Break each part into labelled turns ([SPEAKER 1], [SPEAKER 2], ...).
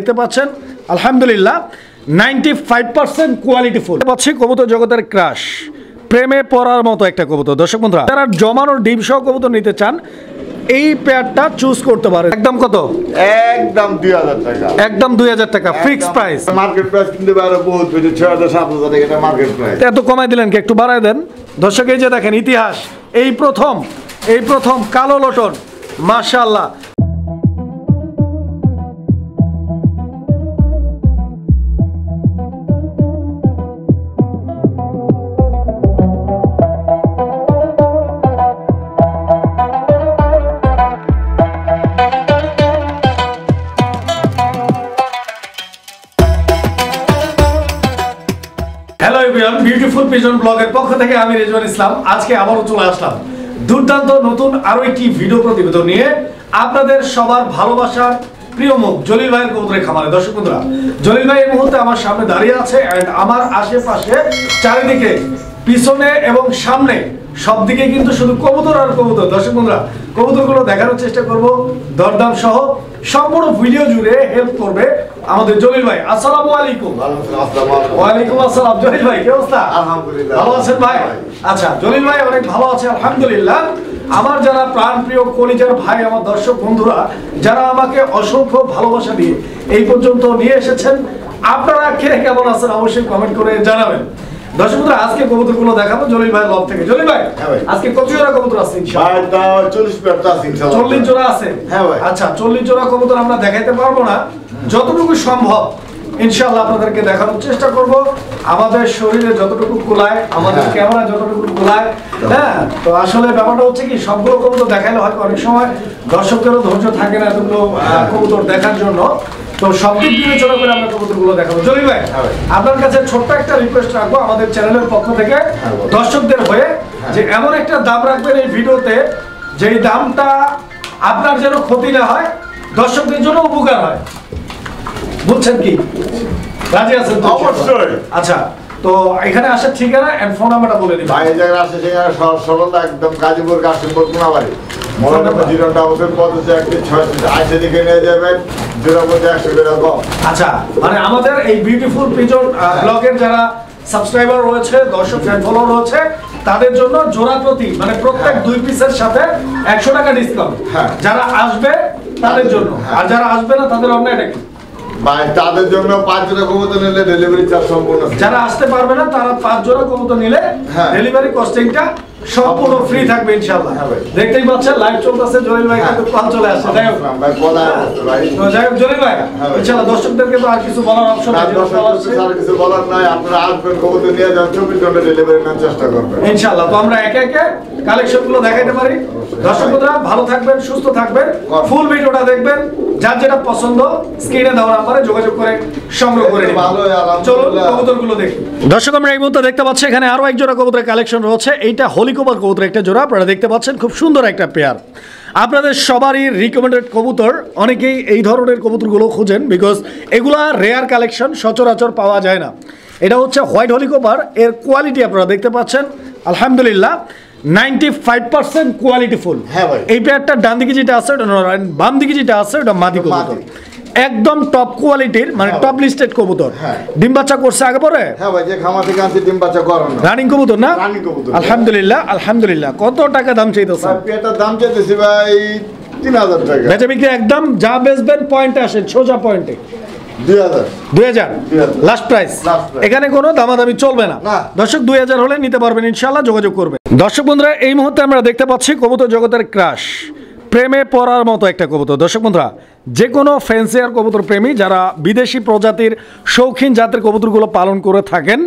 [SPEAKER 1] দেখতে পাচ্ছেন আলহামদুলিল্লাহ 95% কোয়ালিটি ফুল পাচ্ছি কবুতর জগতের ক্রাশ প্রেমে পড়ার মতো একটা কবুতর। দর্শক বন্ধুরা যারা জমানোর ডিম সহ কবুতর নিতে চান এই পেয়ারটা চুজ করতে পারেন। একদম কত?
[SPEAKER 2] একদম 2000 টাকা।
[SPEAKER 1] একদম 2000 টাকা ফিক্সড প্রাইস।
[SPEAKER 2] মার্কেট প্রাইস কিন্তু আরো বহুত বেশি 6000 7000 টাকা এটা মার্কেট প্রাইস।
[SPEAKER 1] এত কমাই দিলেন কি? একটু বাড়ায় দেন। দর্শক এই যে দেখেন ইতিহাস এই প্রথম কালো লটন মাশাআল্লাহ। হ্যালো এভরিওয়ান, বিউটিফুল পিজন ব্লগের পক্ষ থেকে আমি রেজওয়ান ইসলাম আজকে আবারও চলে আসলাম দুর্দান্ত নতুন আরো একটি ভিডিও প্রতিবেদন নিয়ে আপনাদের সবার ভালোবাসার প্রিয় মুখ জলিল ভাইয়ের কবুতরের খামারে। দর্শক বন্ধুরা, জলিল ভাই এই মুহূর্তে আমার সামনে দাঁড়িয়ে আছে এন্ড আমার আশেপাশে চারিদিকে পিছনে এবং সামনে সব দিকে কিন্তু শুধু কবুতর আর কবুতর। দর্শক বন্ধুরা, কবুতরগুলো দেখানোর চেষ্টা করব দরদাম সহ। সম্পূর্ণ ভিডিও জুড়ে হেল্প করবে আমাদের জলিল ভাই। আসসালামু আলাইকুম। ওয়ালাইকুম আসসালাম। জলিল ভাই কি অবস্থা?
[SPEAKER 2] আলহামদুলিল্লাহ।
[SPEAKER 1] ভালো আছেন ভাই? আচ্ছা, জলিল ভাই অনেক ভালো আছে আলহামদুলিল্লাহ। আমার যারা প্রাণপ্রিয় কলিজার ভাই, আমার দর্শক বন্ধুরা যারা আমাকে অসংখ্য ভালোবাসা দিয়ে এই পর্যন্ত নিয়ে এসেছেন, আপনারা কে কেমন আছেন অবশ্যই কমেন্ট করে জানাবেন। দর্শক বন্ধুরা, আজকে কবুতরগুলো দেখাবো জলিল ভাই লব থেকে। জলিল ভাই আজকে কত জোড়া কবুতর আছে? ইনশাআল্লাহ
[SPEAKER 2] 40 পেয়ার আছে ইনশাআল্লাহ।
[SPEAKER 1] 40 জোড়া আছে।
[SPEAKER 2] হ্যাঁ ভাই।
[SPEAKER 1] আচ্ছা, 40 জোড়া কবুতর আমরা দেখাইতে পারবো না, যতটুকু সম্ভব ইনশাআল্লাহ আপনাদেরকে দেখানোর চেষ্টা করব। আমাদের শরীরে যতটুকু কুলায়, আমাদের ক্যামেরা যতটুকু কুলায়। হ্যাঁ, তো আসলে ব্যাপারটা হচ্ছে কি, সবগুলো কবুতর দেখাইলে হয়তো অনেক সময় দর্শকদেরও ধৈর্য থাকে না এতগুলো কবুতর দেখার জন্য। তো সব দিক বিবেচনা করে আমরা কবুতরগুলো দেখাবো। জলিল ভাই, আপনার কাছে ছোট্ট একটা রিকোয়েস্ট রাখবো আমাদের চ্যানেলের পক্ষ থেকে দর্শকদের হয়ে, যে এমন একটা দাম রাখবেন এই ভিডিওতে যেই দামটা আপনার যেন ক্ষতি না হয়, দর্শকদের জন্য উপকার হয়। বুঝছেন কি? রাজি আছেন তো?
[SPEAKER 2] অবশ্যই।
[SPEAKER 1] আচ্ছা, তো এখানে আসার ঠিকানা এন্ড ফোন নাম্বারটা বলে দিন।
[SPEAKER 2] ভাই এই জায়গায় আসে সেখানে সরলতা একদম গাজীপুর কাশিমপুর কোনাবাড়ি। মোবাইল নাম্বার 075 আইসে দেখে নিয়ে যাবেন 0 100 টাকা কম।
[SPEAKER 1] আচ্ছা, মানে আমাদের এই বিউটিফুল পিজন ব্লগের যারা সাবস্ক্রাইবার রয়েছে, দর্শক ফ্যান ফলোয়ার রয়েছে, তাদের জন্য জোড়া প্রতি মানে প্রত্যেক 2 পিসের সাথে 100 টাকা ডিসকাউন্ট। যারা আসবে তাদের জন্য, আর যারা আসবে না তাদের অন্যটা কি?
[SPEAKER 2] ভাই তাদের জন্য 5 জোড়া কবুতর নিলে ডেলিভারি চার্জ সম্পূর্ণ।
[SPEAKER 1] যারা আসতে পারবে না তারা 5 জোড়া কবুতর নিলে ডেলিভারি কস্টিংটা সম্পূর্ণ ফ্রি থাকবে ইনশাআল্লাহ। দেখতেই পাচ্ছেন লাইভ চলতেছে, জলিল ভাই কিন্তু কল চলে আসছে। যাই হোক
[SPEAKER 2] ভাই বলা আছে ভাই।
[SPEAKER 1] তো যাই হোক জলিল ভাই, ইনশাআল্লাহ দর্শকদেরকে তো আর কিছু বলার অপশন নাই।
[SPEAKER 2] আর কিছু বলার নাই, আপনারা আসবেন কবুতর নিয়ে যান, 24 ঘন্টা ডেলিভারি নেওয়ার চেষ্টা করবেন
[SPEAKER 1] ইনশাআল্লাহ। তো আমরা একে একে কালেকশনগুলো দেখাইতে পারি। দর্শক বন্ধুরা ভালো থাকবেন, সুস্থ থাকবেন, ফুল ভিডিওটা দেখবেন, যার যেটা পছন্দ স্ক্রিনে দেওয়া নাম্বারে যোগাযোগ করে সংগ্রহ করে নিন। চলুন কবুতরগুলো দেখি। দর্শক আমরা এই মুহূর্তে দেখতে পাচ্ছি এখানে আরো এক জোড়া কবুতরের কালেকশন রয়েছে। এইটা হলিকোপার কবুতর একটা জোড়া, আপনারা দেখতে পাচ্ছেন খুব সুন্দর একটা পেয়ার। আপনাদের সবারই রিকমেন্ডেড কবুতর, অনেকেই এই ধরনের কবুতরগুলো খুঁজেন বিকজ এগুলা রেয়ার কালেকশন, সচরাচর পাওয়া যায় না। এটা হচ্ছে হোয়াইট হলিকোপার, এর কোয়ালিটি আপনারা দেখতে পাচ্ছেন আলহামদুলিল্লাহ 95% কোয়ালিটি ফুল।
[SPEAKER 2] হ্যাঁ ভাই।
[SPEAKER 1] এই পেয়ারটার ডান দিকে যেটা আছে ওটা নর, বাম দিকে যেটা আছে ওটা মাদি কবুতর, একদম টপ কোয়ালিটির মানে টপ লিস্টেড কবুতর। ডিম বাচ্চা করছে আগে পরে?
[SPEAKER 2] হ্যাঁ ভাই, যে খামার থেকে আনছি ডিম বাচ্চা করানো
[SPEAKER 1] রানিং কবুতর না?
[SPEAKER 2] রানিং কবুতর।
[SPEAKER 1] আলহামদুলিল্লাহ আলহামদুলিল্লাহ। কত টাকা দাম চাইতেছে?
[SPEAKER 2] ভাই পেয়ারটার দাম চাইতেছি ভাই 3000 টাকা।
[SPEAKER 1] বেচা বিক্রি একদম যা বেচবেন পয়েন্টে আসেন, সোজা পয়েন্টে 2000 লাস্ট প্রাইস। এখানে কোনো দামাদামি চলবে না। দর্শক 2000 হলে নিতে পারবেন ইনশাআল্লাহ, যোগাযোগ করবেন। দর্শক বন্ধুরা এই মুহূর্তে আমরা দেখতে পাচ্ছি কবুতর জগতের ক্রাশ প্রেমে পড়ার মতো একটা কবুতর। দর্শক বন্ধুরা, যে কোনো ফ্যান্সিয়ার কবুতর প্রেমী যারা বিদেশি প্রজাতির শৌখিন জাতের কবুতরগুলো পালন করে থাকেন,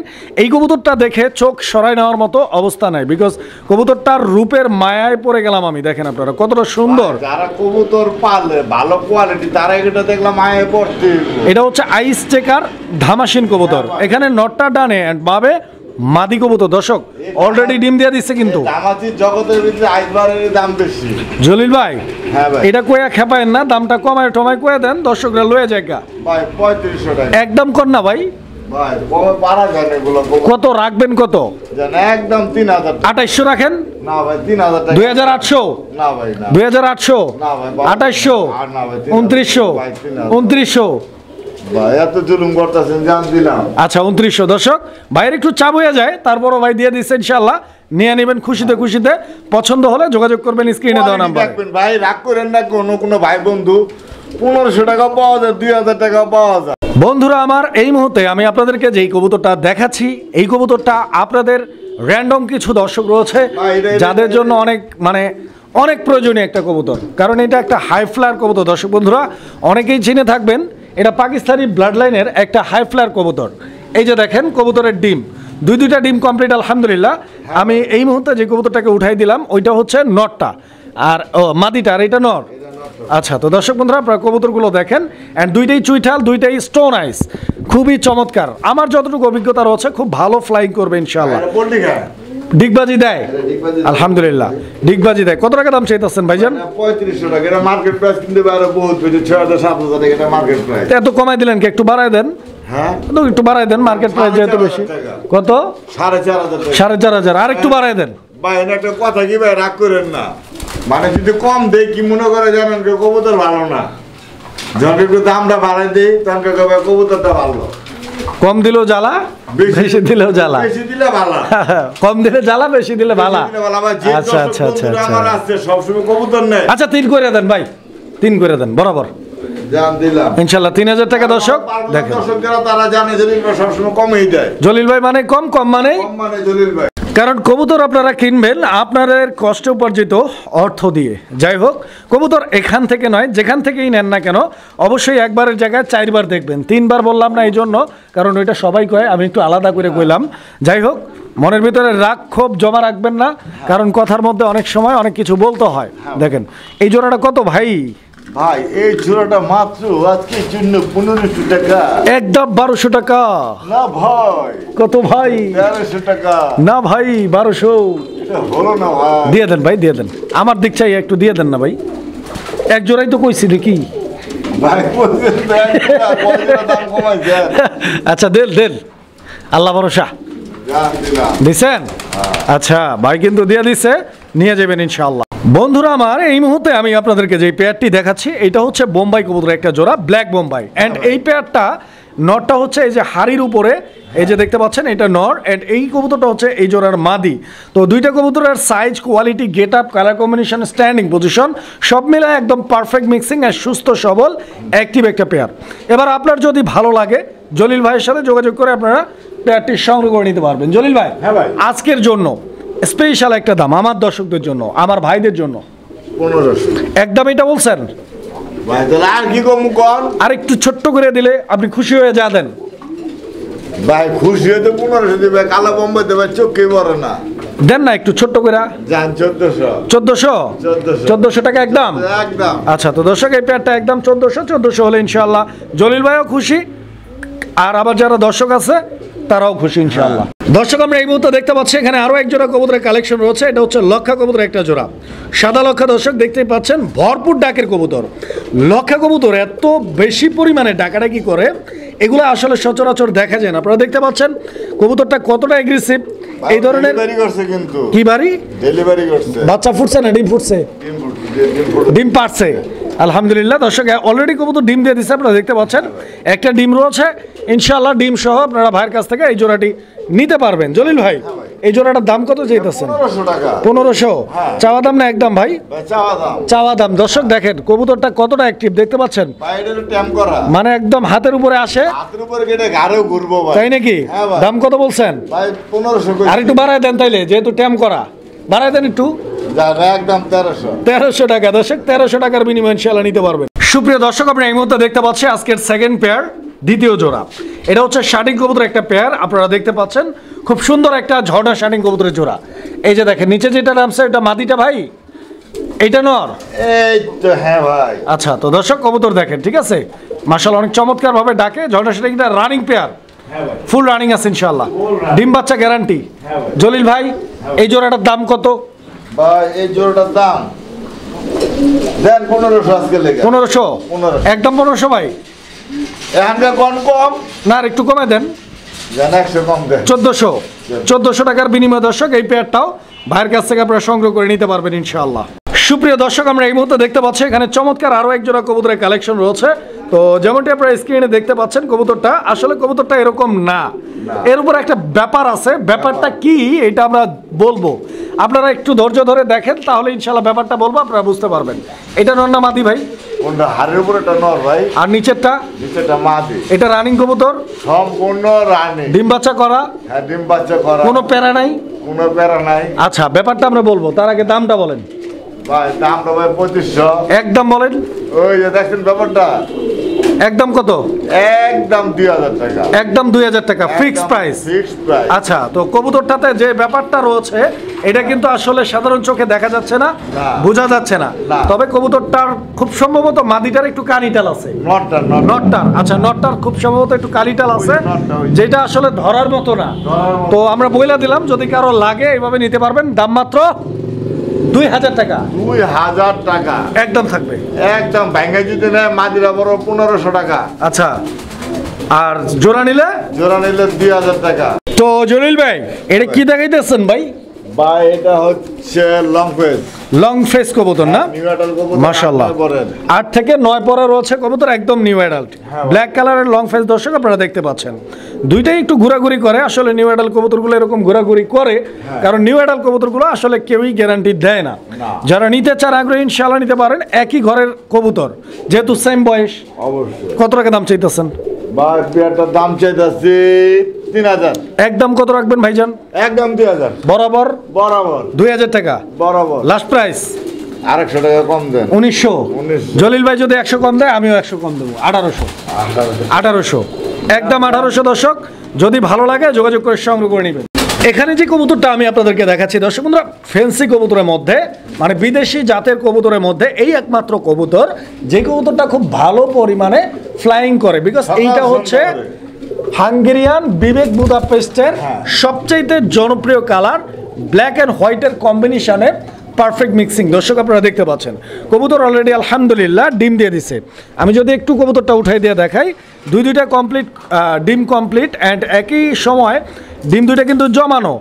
[SPEAKER 1] এই কবুতরটা দেখে চোখ সরাই নেওয়ার মতো অবস্থা নাই বিকজ কবুতরটার রূপের মায়ায় পড়ে গেলাম আমি। দেখেন আপনারা কতটা সুন্দর।
[SPEAKER 2] যারা কবুতর পালে ভালো কোয়ালিটি তারা এটা দেখলাম মায়ায় পড়তে। এটা
[SPEAKER 1] হচ্ছে আইস চেকার ধামাসিন কবুতর। এখানে নটটা ডানে এন্ড বাবে মাদি কবুতর। দর্শক অলরেডি ডিম দিয়ে দিচ্ছে কিন্তু
[SPEAKER 2] দামাতি জগতের ভিতরে আইসবারের দাম বেশি।
[SPEAKER 1] জলিল ভাই,
[SPEAKER 2] হ্যাঁ ভাই,
[SPEAKER 1] এটা কইয়া খেপায়েন না, দামটা কমায় টমায় কয়ে দেন, দর্শকরা লয়ে জায়গা
[SPEAKER 2] ভাই 3500 টাকা
[SPEAKER 1] একদম কর না ভাই।
[SPEAKER 2] ভাই কমে পারা যায় না এগুলো।
[SPEAKER 1] কত রাখবেন? কত
[SPEAKER 2] জান একদম 3000 টাকা।
[SPEAKER 1] 2800 রাখেন
[SPEAKER 2] না ভাই 3000 টাকা।
[SPEAKER 1] 2800
[SPEAKER 2] না ভাই না।
[SPEAKER 1] 2800
[SPEAKER 2] না ভাই
[SPEAKER 1] 2800
[SPEAKER 2] আর না ভাই
[SPEAKER 1] 2900 2900
[SPEAKER 2] ভাই এত জুলুম করতেছেন, জান দিলাম।
[SPEAKER 1] আচ্ছা 2900 দর্শক, ভাইয়ের একটু চাপ হয়ে যায়, তারপরও ভাই দিয়ে দিচ্ছে ইনশাআল্লাহ। নিয়ে নেবেন খুশিতে খুশিতে, পছন্দ হলে যোগাযোগ করবেন স্ক্রিনে দেওয়া নাম্বার।
[SPEAKER 2] দেখবেন ভাই, রাগ করেন না, কোনো ভাই বন্ধু 1500 টাকা পাওয়া যায়, 2000 টাকা পাওয়া যায়।
[SPEAKER 1] বন্ধুরা আমার, এই মুহূর্তে আমি আপনাদেরকে যেই কবুতরটা দেখাচ্ছি, এই কবুতরটা আপনাদের র্যান্ডম কিছু দর্শক রয়েছে যাদের জন্য অনেক প্রয়োজনীয় একটা কবুতর, কারণ এটা একটা হাই ফ্লায়ার কবুতর। দর্শক বন্ধুরা অনেকেই চিনে থাকবেন, এটা পাকিস্তানি ব্লাড লাইনের একটা হাই ফ্লায়ার কবুতর। এই যে দেখেন কবুতরের ডিম, দুইটা ডিম কমপ্লিট আলহামদুলিল্লাহ। আমি এই মুহূর্তে যে কবুতরটাকে উঠাই দিলাম ওইটা হচ্ছে নরটা, আর মাদিটা, আর এটা নর। আচ্ছা, তো দর্শক বন্ধুরা আপনারা কবুতরগুলো দেখেন, অ্যান্ড দুইটাই চুইঠাল, দুইটাই স্টোন আইস, খুবই চমৎকার। আমার যতটুকু অভিজ্ঞতা রয়েছে খুব ভালো ফ্লাইং করবে ইনশাআল্লাহ। ডিগবাজি দেয় আলহামদুলিল্লাহ, ডিগবাজি দেয়। কত টাকা দাম চাইতেছেন ভাইজান?
[SPEAKER 2] 3500 টাকা। এটা মার্কেট প্রাইস, কিন্তু আরো বহুত বেশি, 6000-7000 টাকা এটা মার্কেট প্রাইস।
[SPEAKER 1] এত কমাই দিলেন কি? একটু বাড়ায় দেন।
[SPEAKER 2] হ্যাঁ,
[SPEAKER 1] একটু বাড়ায় দেন, মার্কেট প্রাইস যেহেতু বেশি। কত?
[SPEAKER 2] 4500 টাকা।
[SPEAKER 1] 4500, আর একটু বাড়ায় দেন
[SPEAKER 2] ভাই। এটা একটা কথা কি ভাই, রাগ করেন না, মানে যদি কম দেই কি মনে করে জানেন, কবুতর ভালো না। যখন একটু দামটা বাড়াই দেই তখন কবুতরটা ভালো।
[SPEAKER 1] কম দিলেও জ্বালা, বেশি দিলেও জ্বালা।
[SPEAKER 2] বেশি দিলে ভালো,
[SPEAKER 1] কম দিলে জ্বালা, বেশি দিলে ভালো। আচ্ছা আচ্ছা আচ্ছা
[SPEAKER 2] আমার আছে সবসময় কবুতর নেই।
[SPEAKER 1] আচ্ছা 3 করে দেন ভাই, 3 করে দেন বরাবর।
[SPEAKER 2] জান দিলাম
[SPEAKER 1] ইনশাআল্লাহ 3000 টাকা। দর্শক দেখেন,
[SPEAKER 2] দর্শকরা তারা জানে জলিল ভাই সবসময় কমই দেয়।
[SPEAKER 1] জলিল ভাই মানে কম মানে
[SPEAKER 2] জলিল ভাই,
[SPEAKER 1] কারণ কবুতর আপনারা কিনবেন আপনাদের কষ্ট উপার্জিত অর্থ দিয়ে। যাই হোক, কবুতর এখান থেকে নয়, যেখান থেকেই নেন না কেন অবশ্যই একবারের জায়গায় 4 বার দেখবেন। 3 বার বললাম না এই জন্য, কারণ ওইটা সবাই কয়, আমি একটু আলাদা করে কইলাম। যাই হোক, মনের ভিতরে রাগ ক্ষোভ জমা রাখবেন না, কারণ কথার মধ্যে অনেক সময় অনেক কিছু বলতে হয়। দেখেন এই জোড়াটা কত ভাই?
[SPEAKER 2] ভাই এই জোড়াটা মাত্র আজকের জন্য 1500 টাকা।
[SPEAKER 1] একদম 1200 টাকা
[SPEAKER 2] না ভাই।
[SPEAKER 1] কত ভাই?
[SPEAKER 2] 1300 টাকা।
[SPEAKER 1] না ভাই 1200
[SPEAKER 2] এটা হলো না ভাই।
[SPEAKER 1] দিয়ে দেন ভাই, দিয়ে দেন, আমার দিক চাই একটু দিয়ে দেন না ভাই। এক জোড়াই তো কইছি দেখি
[SPEAKER 2] ভাই, দাম কমাইছে।
[SPEAKER 1] আচ্ছা দেন, আল্লাহ ভরসা। দিছেন? আচ্ছা ভাই কিন্তু দিয়ে দিছে, নিয়ে যাবেন ইনশাআল্লাহ। বন্ধুরা আমার, এই মুহূর্তে আমি আপনাদেরকে যে পেয়ারটি দেখাচ্ছি এটা হচ্ছে বোম্বাই কবুতরের একটা জোড়া, ব্ল্যাক বোম্বাই। অ্যান্ড এই পেয়ারটা নরটা হচ্ছে এই যে হাড়ির উপরে, এই যে দেখতে পাচ্ছেন এটা নর, অ্যান্ড এই কবুতরটা হচ্ছে এই জোড়ার মাদি। তো দুইটা কবুতরের size, quality, get up, colour combination, standing position সব মিলে একদম পারফেক্ট মিক্সিং আর সুস্থ সবল অ্যাক্টিভ একটা পেয়ার। এবার আপনার যদি ভালো লাগে জলিল ভাইয়ের সাথে যোগাযোগ করে আপনারা পেয়ারটি সংগ্রহ করে নিতে পারবেন। জলিল ভাই,
[SPEAKER 2] হ্যাঁ ভাই,
[SPEAKER 1] আজকের জন্য স্পেশাল একটা দাম আমার দর্শকদের জন্য, আমার ভাইদের জন্য
[SPEAKER 2] 1500
[SPEAKER 1] একদম এটা বলছেন
[SPEAKER 2] ভাই। তাহলে আর কি কম কোন?
[SPEAKER 1] আর একটু ছোট্ট করে দিলে আপনি খুশি হয়ে যা দেন
[SPEAKER 2] ভাই। খুশি হতে 1500 দিবে, কালো বোম্বাই দেবে, চোখে বড় না।
[SPEAKER 1] দেন না একটু ছোট্ট করে।
[SPEAKER 2] জান
[SPEAKER 1] 1400 টাকা একদম।
[SPEAKER 2] একদম।
[SPEAKER 1] আচ্ছা, তো দর্শক এই পেয়ারটা একদম 1400 হলে ইনশাআল্লাহ জলিল ভাইও খুশি, আর আবার যারা দর্শক আছে তারাও খুশি ইনশাআল্লাহ। দর্শক আমরা এই মুহূর্তে দেখতে পাচ্ছি এখানে আরো এক জোড়া কবুতরের কালেকশন রয়েছে। এটা হচ্ছে লক্ষা কবুতরের একটা জোড়া, সাদা লক্ষা। দর্শক দেখতেই পাচ্ছেন ভরপুর ডাকের কবুতর। লক্ষা কবুতর এত বেশি পরিমাণে ডাকাডাকি করে, এগুলো আসলে সচরাচর দেখা যায় না। আপনারা দেখতে পাচ্ছেন কবুতরটা কতটা এগ্রেসিভ। এই ধরনের
[SPEAKER 2] কিন্তু
[SPEAKER 1] কি বাড়ি
[SPEAKER 2] ডেলিভারি করছে,
[SPEAKER 1] বাচ্চা ফুটছে না ডিম ফুটছে? ডিম পারছে আলহামদুলিল্লাহ। দর্শক অলরেডি কবুতর ডিম দিয়ে দিচ্ছে, আপনারা দেখতে পাচ্ছেন একটা ডিম রয়েছে। ইনশাআল্লাহ ডিম সহ আপনারা ভাইয়ের কাছ থেকে এই জোড়াটি নিতে পারবেন। জলিল ভাই, এই জোড়াটার দাম কত চাইতেছেন?
[SPEAKER 2] 1500 টাকা।
[SPEAKER 1] 1500 চাওয়া দাম না একদম ভাই? চাওয়া দাম। দর্শক দেখেন কবুতরটা কতটা অ্যাক্টিভ দেখতে পাচ্ছেন, মানে একদম হাতের উপরে আসে, তাই নাকি? দাম কত বলছেন?
[SPEAKER 2] 1500।
[SPEAKER 1] আর একটু বাড়ায় দেন তাইলে, যেহেতু ট্যাম করা, বাড়ায় দেন একটু।
[SPEAKER 2] একদম
[SPEAKER 1] 1300 টাকা। দর্শক 1300 টাকার বিনিময়ে ইনশাআল্লাহ নিতে পারবেন। সুপ্রিয় দর্শক, আপনি এই মুহূর্তে দেখতে পাচ্ছেন আজকের সেকেন্ড পেয়ার, দ্বিতীয় জোড়া। এটা হচ্ছে শার্টিং কবুতরের একটা পেয়ার। আপনারা দেখতে পাচ্ছেন খুব সুন্দর একটা ঝর্ণা শার্টিং কবুতরের জোড়া। এই যে দেখেন নিচে যেটা নামছে এটা মাদিটা ভাই, এইটা নর।
[SPEAKER 2] এই তো হ্যাঁ ভাই।
[SPEAKER 1] আচ্ছা, তো দর্শক কবুতর দেখেন, ঠিক আছে, মাশাআল্লাহ অনেক চমৎকার ভাবে ডাকে। ঝর্ণা শার্টিংটা রানিং পেয়ার, ফুল রানিং আছে ইনশাআল্লাহ, ডিম বাচ্চা গ্যারান্টি। জলিল ভাই, এই জোড়াটার দাম কত?
[SPEAKER 2] ভাই এই জোড়াটার দাম দেন 1500 আজকে লেগে।
[SPEAKER 1] 1500 একদম 1500 ভাই।
[SPEAKER 2] এখানকার কম
[SPEAKER 1] না, আর একটু কমে দেন।
[SPEAKER 2] 100 কম দেন।
[SPEAKER 1] 1400 টাকার বিনিময়ে দর্শক এই পেয়ারটাও ভাইয়ের কাছ থেকে আপনারা সংগ্রহ করে নিতে পারবেন ইনশাআল্লাহ। সুপ্রিয় দর্শক, আমরা এই মুহূর্তে দেখতে পাচ্ছি এখানে চমৎকার আরো এক জোড়া কবুতরের কালেকশন রয়েছে। তো যেমনটি আপনারা স্ক্রিনে দেখতে পাচ্ছেন, কবুতরটা আসলে কবুতরটা এরকম না, এর উপর একটা ব্যাপার আছে। ব্যাপারটা কি এটা আমরা বলবো, আপনারা একটু ধৈর্য ধরে দেখেন, তাহলে ইনশাল্লাহ ব্যাপারটা বলবো, আপনারা বুঝতে পারবেন। এটা নর না মাদি ভাই?
[SPEAKER 2] কোনটা হাড়ের উপরে এটা নর ভাই,
[SPEAKER 1] আর নিচেরটা?
[SPEAKER 2] নিচেরটা মাদি।
[SPEAKER 1] এটা রানিং কবুতর,
[SPEAKER 2] সম্পূর্ণ রানিং,
[SPEAKER 1] ডিম বাচ্চা করা?
[SPEAKER 2] হ্যাঁ ডিম বাচ্চা করা,
[SPEAKER 1] কোনো প্যারা নাই?
[SPEAKER 2] কোনো প্যারা নাই।
[SPEAKER 1] আচ্ছা, ব্যাপারটা আমরা বলবো, তার আগে দামটা বলেন
[SPEAKER 2] ভাই। দামটা ভাই 2500।
[SPEAKER 1] একদম বলেন।
[SPEAKER 2] ওই যে দেখছেন ব্যাপারটা,
[SPEAKER 1] একদম কত?
[SPEAKER 2] একদম 2000 টাকা।
[SPEAKER 1] একদম 2000 টাকা ফিক্সড প্রাইস।
[SPEAKER 2] Fixed price.
[SPEAKER 1] আচ্ছা, তো কবুতরটাতে যে ব্যাপারটা রয়েছে এটা কিন্তু আসলে সাধারণ চোখে দেখা যাচ্ছে না, বোঝা যাচ্ছে না। তবে কবুতরটার খুব সম্ভবত মাদিটার একটু কানিটাল আছে। নটটার, আচ্ছা নটটার খুব সম্ভবত একটু কানিটাল আছে, যেটা আসলে ধরার মতো না। তো আমরা বইলা দিলাম, যদি কারো লাগে এইভাবে নিতে পারবেন। দাম মাত্র 2000 টাকা।
[SPEAKER 2] 2000 টাকা
[SPEAKER 1] একদম থাকবে।
[SPEAKER 2] একদম ভাঙ্গা যদি নেয় মাদিরা বড় 1500 টাকা।
[SPEAKER 1] আচ্ছা, আর জোড়া নিলে?
[SPEAKER 2] জোড়া নিলে 2000 টাকা।
[SPEAKER 1] তো জলিল ভাই, এটা কি দেখাইতেছেন ভাই?
[SPEAKER 2] ভাই এটা হচ্ছে লং ফেস।
[SPEAKER 1] লং ফেস কবুতর না?
[SPEAKER 2] নিউ অ্যাডাল্ট কবুতর,
[SPEAKER 1] মাশাআল্লাহ। 8 থেকে 9 পরে রয়েছে কবুতর, একদম নিউ অ্যাডাল্ট। ব্ল্যাক কালারের লং ফেস দর্শক আপনারা দেখতে পাচ্ছেন। দুইটাই একটু ঘোরাঘুরি করে, আসলে নিউ অ্যাডাল্ট কবুতরগুলো এরকম ঘোরাঘুরি করে, কারণ নিউ অ্যাডাল্ট কবুতরগুলো আসলে কেউই গ্যারান্টি দেয় না। যারা নিতে চান আগ্রহী, ইনশাআল্লাহ নিতে পারেন। একই ঘরের কবুতর, যেহেতু সেম বয়স।
[SPEAKER 2] অবশ্যই।
[SPEAKER 1] কত টাকা দাম চাইতেছেন?
[SPEAKER 2] ভাই পেয়ারটার দাম চাইতেছি 3000।
[SPEAKER 1] একদম কত রাখবেন ভাইজান?
[SPEAKER 2] একদম 2000।
[SPEAKER 1] বরাবর?
[SPEAKER 2] বরাবর
[SPEAKER 1] 2000 টাকা
[SPEAKER 2] বরাবর।
[SPEAKER 1] Last price.
[SPEAKER 2] আর 100 টাকা কম দেন।
[SPEAKER 1] 1900।
[SPEAKER 2] 1900।
[SPEAKER 1] জলিল ভাই যদি 100 কম দেয়, আমিও 100 কম দেবো। 1800। একদম 1800 দর্শক। যদি ভালো লাগে যোগাযোগ করে সংগ্রহ করে নেবেন। এখানে যে কবুতরটা আমি আপনাদেরকে দেখাচ্ছি দর্শক বন্ধুরা, ফ্যান্সি কবুতরের মধ্যে, মানে বিদেশি জাতের কবুতরের মধ্যে এই একমাত্র কবুতর যে কবুতরটা খুব ভালো পরিমাণে ফ্লাইং করে। বিকজ এইটা হচ্ছে হাঙ্গেরিয়ান বিবেক বুদাপেস্টের সবচাইতে জনপ্রিয় কালার, ব্ল্যাক অ্যান্ড হোয়াইটের কম্বিনেশনে পারফেক্ট মিক্সিং। দর্শক আপনারা দেখতে পাচ্ছেন কবুতর অলরেডি আলহামদুলিল্লাহ ডিম দিয়ে দিছে। আমি যদি একটু কবুতরটা উঠাই দিয়ে দেখাই, দুইটা কমপ্লিট ডিম কমপ্লিট, অ্যান্ড একই সময় ডিম দুইটা কিন্তু জমানো,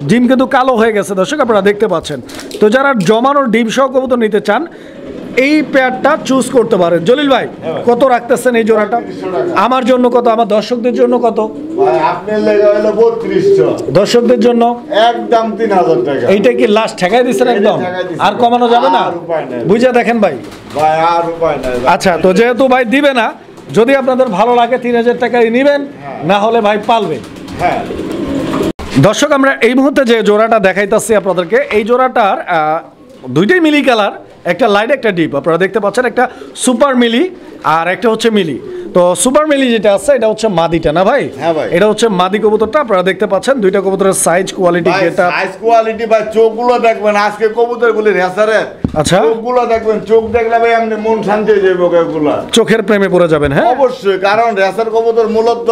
[SPEAKER 1] ডিম কিন্তু কালো হয়ে গেছে দর্শক আপনারা দেখতে পাচ্ছেন। তো যারা জমানোর ডিম সহ কবুতর নিতে চান, এই পেয়ারটা চুজ করতে পারেন। জলিল ভাই কত রাখতেছেন এই জোড়াটা? আমার জন্য কত, আমার দর্শকদের জন্য কত?
[SPEAKER 2] ভাই আপনার লেগে হলো 3200।
[SPEAKER 1] দর্শকদের জন্য
[SPEAKER 2] একদম 3000 টাকা।
[SPEAKER 1] এইটা কি লাস্ট ঠেকাই দিচ্ছেন একদম? আর কমানো যাবে না? বুঝে দেখেন ভাই।
[SPEAKER 2] ভাই আর উপায় নাই।
[SPEAKER 1] আচ্ছা, তো যেহেতু ভাই দিবে না, যদি আপনাদের ভালো লাগে 3000 টাকায় নেবেন, না হলে ভাই পালবেন।
[SPEAKER 2] হ্যাঁ
[SPEAKER 1] দর্শক, আমরা এই মুহূর্তে যে জোড়াটা দেখাইতেছি আপনাদেরকে, এই জোড়াটার দুইটাই মিলি কালার, একটা লাইট একটা ডিপ। আপনারা দেখতে পাচ্ছেন একটা সুপার মিলি আর একটা হচ্ছে মিলি। তো সুপার মিলি যেটা আছে এটা হচ্ছে মাদিটা না ভাই?
[SPEAKER 2] হ্যাঁ ভাই,
[SPEAKER 1] এটা হচ্ছে মাদি কবুতরটা। আপনারা দেখতে পাচ্ছেন দুইটা কবুতরের সাইজ কোয়ালিটি, যেটা
[SPEAKER 2] সাইজ কোয়ালিটি ভাই, চোখগুলো দেখবেন আজকে কবুতরগুলি রেসারে।
[SPEAKER 1] আচ্ছা,
[SPEAKER 2] চোখগুলো দেখবেন, চোখ দেখলে ভাই আপনি মন শান্তি হয়ে যাবে ওগুলা।
[SPEAKER 1] চোখের প্রেমে পড়ে যাবেন। হ্যাঁ
[SPEAKER 2] অবশ্যই, কারণ রেসার কবুতর মূলত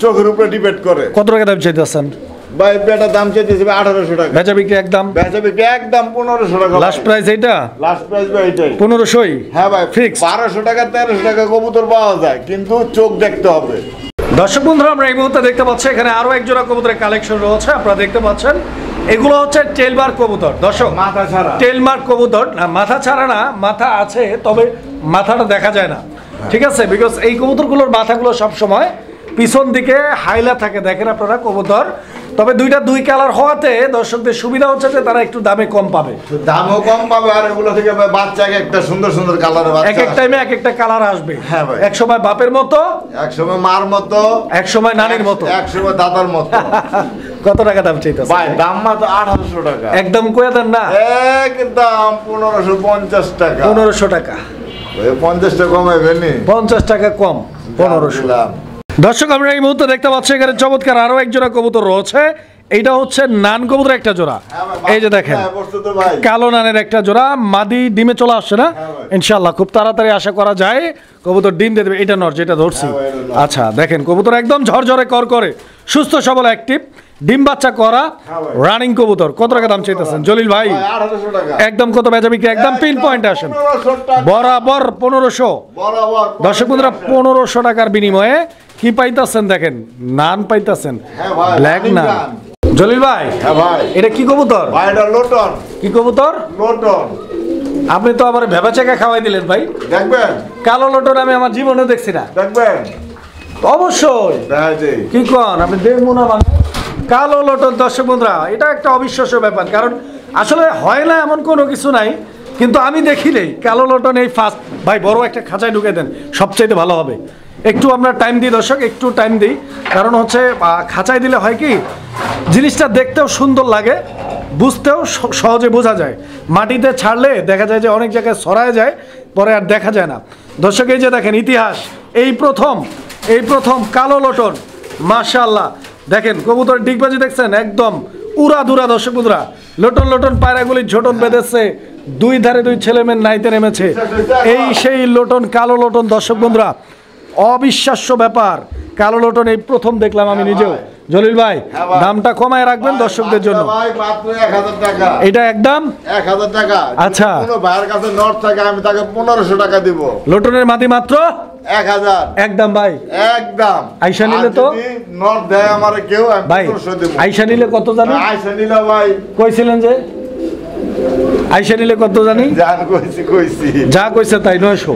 [SPEAKER 2] চোখের উপরে ডিপেন্ড করে।
[SPEAKER 1] কত টাকা দাম চাইতেছেন
[SPEAKER 2] ভাই পেটার দাম চাইতেছি 1800 টাকা।
[SPEAKER 1] বেচা বিক্রি একদম?
[SPEAKER 2] বেচা বিক্রি একদম 1500 টাকা।
[SPEAKER 1] লাস্ট প্রাইস এইটা?
[SPEAKER 2] লাস্ট প্রাইস ভাই এটাই
[SPEAKER 1] 1500।
[SPEAKER 2] হ্যাঁ ভাই,
[SPEAKER 1] ফিক্স
[SPEAKER 2] 1200 টাকা 1300 টাকা কবুতর পাওয়া যায়, কিন্তু চোখ দেখতে হবে।
[SPEAKER 1] দর্শক বন্ধুরা, আমরা এই মুহূর্তে দেখতে পাচ্ছি এখানে আরো এক জোড়া কবুতরের কালেকশন রয়েছে। আপনারা দেখতে পাচ্ছেন এগুলো হচ্ছে টেলমার্ক কবুতর। দর্শক,
[SPEAKER 2] মাথা ছাড়া
[SPEAKER 1] টেলমার্ক কবুতর না, মাথা ছাড়া না, মাথা আছে তবে মাথাটা দেখা যায় না। ঠিক আছে, বিকজ এই কবুতরগুলোর মাথাগুলো সব সময় পিছন দিকে হাইলা থাকে, দেখেন আপনারা কবুতর। তবে দুইটা দুই কালার হওয়াতে দর্শকদের সুবিধা হচ্ছে যে তারা একটু দামে কম পাবে,
[SPEAKER 2] দামও কম পাবে, আর এগুলো থেকে বাচ্চাকে একটা সুন্দর সুন্দর কালারের বাচ্চা
[SPEAKER 1] এক এক টাইমে এক একটা কালার আসবে।
[SPEAKER 2] হ্যাঁ ভাই,
[SPEAKER 1] এক সময় বাপের মতো,
[SPEAKER 2] এক সময় মার মতো,
[SPEAKER 1] এক সময় নানির মতো,
[SPEAKER 2] এক সময় দাদার মতো।
[SPEAKER 1] কত টাকা দাম চাইতেছে
[SPEAKER 2] ভাই? দাম মাত্র 1800 টাকা।
[SPEAKER 1] একদম কয়ে দেন না?
[SPEAKER 2] একদম 1550 টাকা।
[SPEAKER 1] 1500 টাকা।
[SPEAKER 2] 50 টাকা কমাইবেন নি?
[SPEAKER 1] 50 টাকা কম, 1500। দর্শক, আমরা এই মুহূর্তে দেখতে পাচ্ছি এখানে চমৎকার আরো এক জোড়া কবুতর রয়েছে। এইটা হচ্ছে নান কবুতর একটা জোড়া। এই যে দেখেন কালো নানের একটা জোড়া, মাদি ডিমে চলে আসছে না? ইনশাআল্লাহ খুব তাড়াতাড়ি আশা করা যায় কবুতর ডিম দিয়ে দেবে। এটা নর যেটা ধরছি। আচ্ছা দেখেন কবুতর একদম ঝরঝরে কর করে, সুস্থ সবল অ্যাক্টিভ, ডিম বাচ্চা করা রানিং কবুতর। কত টাকা দাম চাইতেছেন জলিল ভাই?
[SPEAKER 2] 1800 টাকা।
[SPEAKER 1] একদম কত বেচা বিক্রি? একদম পিন পয়েন্ট আসেন, বরাবর 1500। দর্শক বন্ধুরা, 1500 টাকার বিনিময়ে কি পাইতাছেন দেখেন, নান পাইতাছেন, ব্ল্যাক নান। জলিল ভাই,
[SPEAKER 2] হ্যাঁ ভাই,
[SPEAKER 1] এটা কি কবুতর?
[SPEAKER 2] ভাই এটা লোটন।
[SPEAKER 1] কি কবুতর?
[SPEAKER 2] লোটন।
[SPEAKER 1] আপনি তো আবার ভেবা চাকা খাওয়াই দিলেন ভাই।
[SPEAKER 2] দেখবেন
[SPEAKER 1] কালো লটন আমি আমার জীবনে দেখছি না।
[SPEAKER 2] দেখবেন
[SPEAKER 1] অবশ্যই কি কন আপনি দেখবো না মানে কালো লটন। দর্শক বন্ধুরা, এটা একটা অবিশ্বাস্য ব্যাপার, কারণ আসলে হয় না এমন কোনো কিছু নাই, কিন্তু আমি দেখি নেই কালো লটন এই ফার্স্ট। ভাই বড় একটা খাঁচায় ঢুকে দেন, সবচাইতে ভালো হবে। একটু আমরা টাইম দিই দর্শক, একটু টাইম দিই, কারণ হচ্ছে খাঁচায় দিলে হয় কি জিনিসটা দেখতেও সুন্দর লাগে, বুঝতেও সহজে বোঝা যায়। মাটিতে ছাড়লে দেখা যায় যে অনেক জায়গায় ছড়ায় যায়, পরে আর দেখা যায় না। দর্শক এই যে দেখেন ইতিহাস, এই প্রথম কালো লটন, মাশাআল্লাহ। দেখেন কবুতর ডিগবাজি দেখছেন, একদম উড়া দুরা। দর্শক বন্ধুরা, লটন পায়রাগুলি ঝোটন বেঁধেছে, দুই ধারে দুই ছেলে মেয়ে নাইতে নেমেছে। এই সেই লটন, কালো লটন। দর্শক বন্ধুরা, অবিশ্বাস্য ব্যাপার, কালো লটন এই প্রথম দেখলাম আমি নিজেও। জলিল ভাই দামটা কমায় রাখবেন দর্শকদের জন্য। এটা একদম
[SPEAKER 2] 1000 টাকা।
[SPEAKER 1] আচ্ছা,
[SPEAKER 2] কোনো ভাইয়ের কাছে নট থাকে আমি তাকে 1500 টাকা দিব।
[SPEAKER 1] লটনের মাটি মাত্র
[SPEAKER 2] 1000
[SPEAKER 1] একদম ভাই,
[SPEAKER 2] একদম।
[SPEAKER 1] আইসা নিলে তো
[SPEAKER 2] নট দেয় আমারে কেউ, আমি
[SPEAKER 1] ভাই
[SPEAKER 2] 1500 দেব।
[SPEAKER 1] আইসা নিলে কত জানি?
[SPEAKER 2] আইসা নিলে ভাই
[SPEAKER 1] কইছিলেন যে আইসা নিলে কত জানি?
[SPEAKER 2] জান কইছি
[SPEAKER 1] যা কইছে তাই 900।